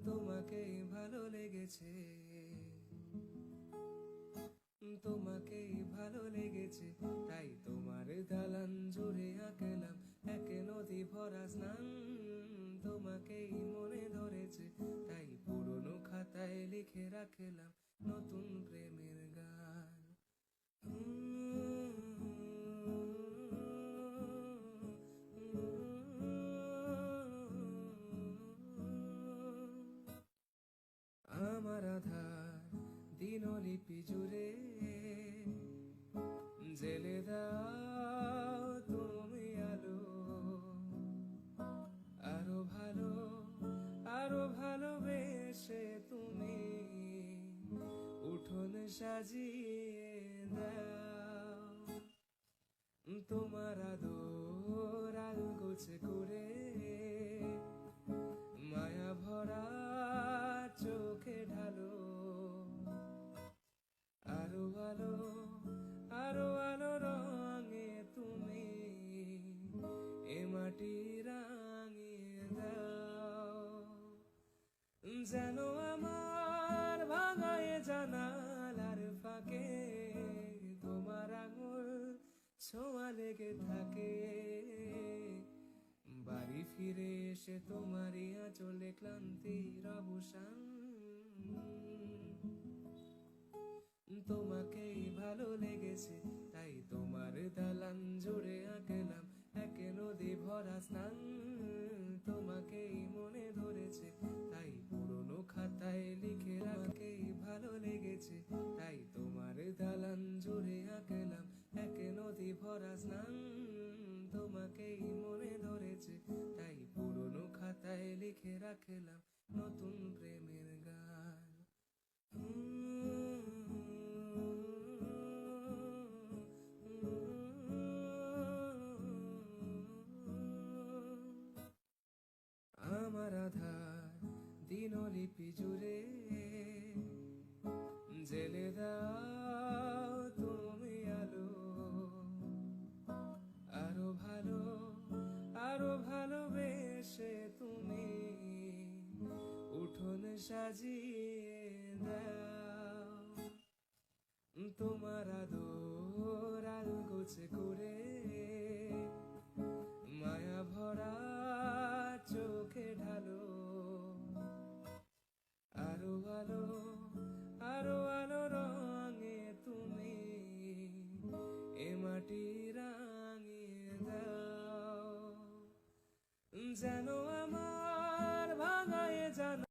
তোমাকেই ভালো লেগেছে, তোমাকেই ভালো লেগেছে, তাই তোমার দালান জুড়ে আঁকলাম এক নদী ভরা স্নান। তোমাকেই মনে ধরেছে, তাই পুরনো খাতায় লিখে রাখলাম নতুন প্রেমের গান। আমার আধার দিনলিপি জুড়ে জেলে দাও তুমি আলো, আরো ভালো, আরো ভালোবেসে তুমি উঠোন সাজিয়ে দাও। তোমার আদর আলগোছে করে মায়া ভরা চোখে ঢালো, আরো আলো, আরো আলো রঙে তুমি এ মাটি রাঙিয়ে দাও। যেন আমার ভাঙায় জানালার ফাঁকে তোমার আঙুল ছোঁয়া লেগে থাকে। বাড়ি ফিরে এসে তোমারই আঁচলে ক্লান্তির অবসান। তোমাকেই ভালো লেগেছে, তাই তোমার দালান জুড়ে আঁকলাম এক নদী ভরা স্নান। তোমাকেই মনে ধরেছে, তাই পুরনো খাতায় লিখে রাখেই ভালো লেগেছে, তাই তোমার দালান জুড়ে আঁকলাম এক নদী ভরা স্নান। তোমাকেই মনে ধরেছে, তাই পুরনো খাতায় লিখে রাখলাম নতুন প্রেমের গান। আমার আধার দিনলিপি জুড়ে জেলে দাও তুমি আলো, আরো ভালো, আরো ভালোবেসে তুমি উঠোন সাজিয়ে দাও। তোমার আদর আলগোছে করে মায়া ভরা